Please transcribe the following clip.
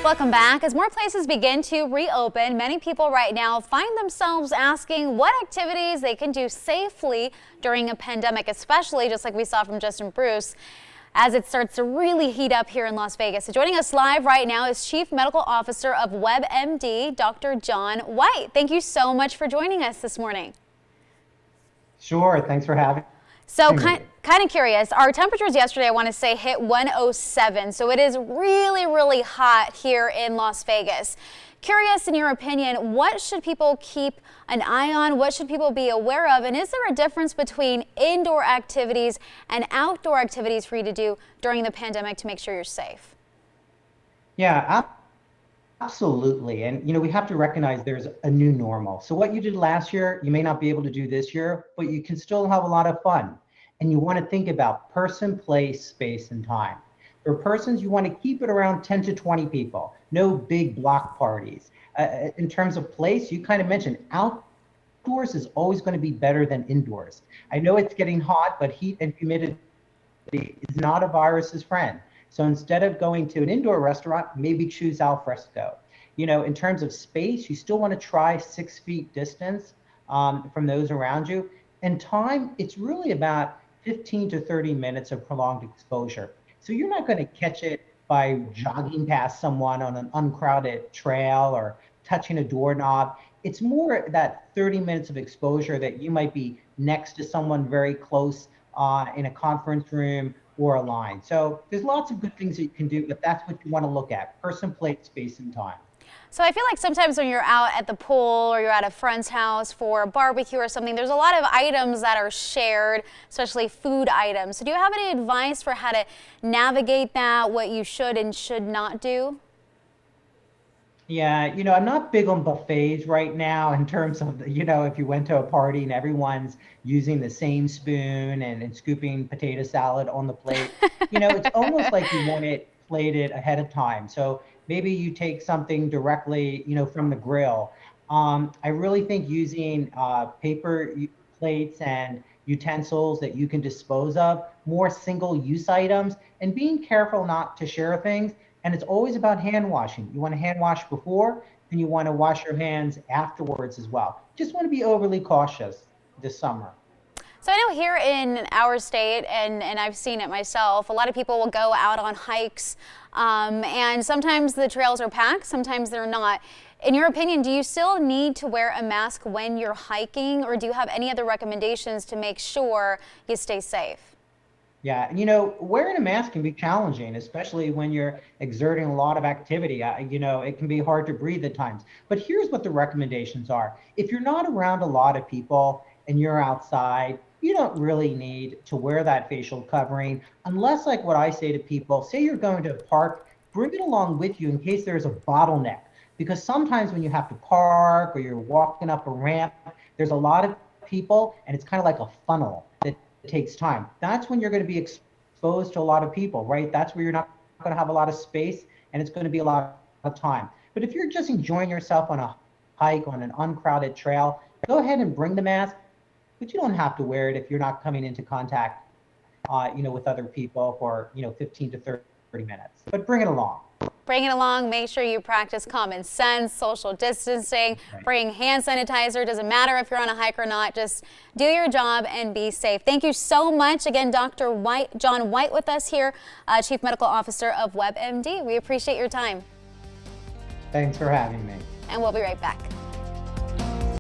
Welcome back. As more places begin to reopen, many people right now find themselves asking what activities they can do safely during a pandemic, especially just like we saw from Justin Bruce, as it starts to really heat up here in Las Vegas. So joining us live right now is Chief Medical Officer of WebMD, Dr. John Whyte. Thank you so much for joining us this morning. Sure, thanks for having me. So kind of curious, our temperatures yesterday, I want to say, hit 107. So it is really hot here in Las Vegas. Curious, in your opinion, what should people keep an eye on? What should people be aware of? And is there a difference between indoor activities and outdoor activities for you to do during the pandemic to make sure you're safe? Yeah, absolutely. And we have to recognize there's a new normal. So what you did last year, you may not be able to do this year, but you can still have a lot of fun. And you want to think about person, place, space, and time. For persons, you want to keep it around 10 to 20 people, no big block parties. In terms of place, you kind of mentioned outdoors is always going to be better than indoors. I know it's getting hot, but heat and humidity is not a virus's friend. So instead of going to an indoor restaurant, maybe choose al fresco. In terms of space, you still want to try 6 feet distance from those around you. And time, it's really about 15 to 30 minutes of prolonged exposure. So you're not going to catch it by jogging past someone on an uncrowded trail or touching a doorknob. It's more that 30 minutes of exposure that you might be next to someone very close in a conference room or a line. So there's lots of good things that you can do, but that's what you want to look at: person, place, space, and time. So I feel like sometimes when you're out at the pool or you're at a friend's house for a barbecue or something, there's a lot of items that are shared, especially food items. So do you have any advice for how to navigate that, what you should and should not do? Yeah, I'm not big on buffets right now in terms of, if you went to a party and everyone's using the same spoon and scooping potato salad on the plate. It's almost like you want it plated ahead of time. So maybe you take something directly, from the grill. I really think using paper plates and utensils that you can dispose of, more single-use items, and being careful not to share things. And it's always about hand washing. You want to hand wash before, and you want to wash your hands afterwards as well. Just want to be overly cautious this summer. So I know here in our state, and I've seen it myself, a lot of people will go out on hikes, and sometimes the trails are packed, sometimes they're not. In your opinion, do you still need to wear a mask when you're hiking, or do you have any other recommendations to make sure you stay safe? Yeah, wearing a mask can be challenging, especially when you're exerting a lot of activity. It can be hard to breathe at times. But here's what the recommendations are. If you're not around a lot of people and you're outside, you don't really need to wear that facial covering unless, like what I say to people, say you're going to a park, bring it along with you in case there's a bottleneck. Because sometimes when you have to park or you're walking up a ramp, there's a lot of people and it's kind of like a funnel that takes time. That's when you're going to be exposed to a lot of people, right? That's where you're not going to have a lot of space and it's going to be a lot of time. But if you're just enjoying yourself on a hike on an uncrowded trail, go ahead and bring the mask, but you don't have to wear it if you're not coming into contact, with other people for, 15 to 30 minutes. But bring it along. Bring it along. Make sure you practice common sense, social distancing, Right. bring hand sanitizer. Doesn't matter if you're on a hike or not. Just do your job and be safe. Thank you so much. Again, Dr. Whyte, John Whyte with us here, Chief Medical Officer of WebMD. We appreciate your time. Thanks for having me. And we'll be right back.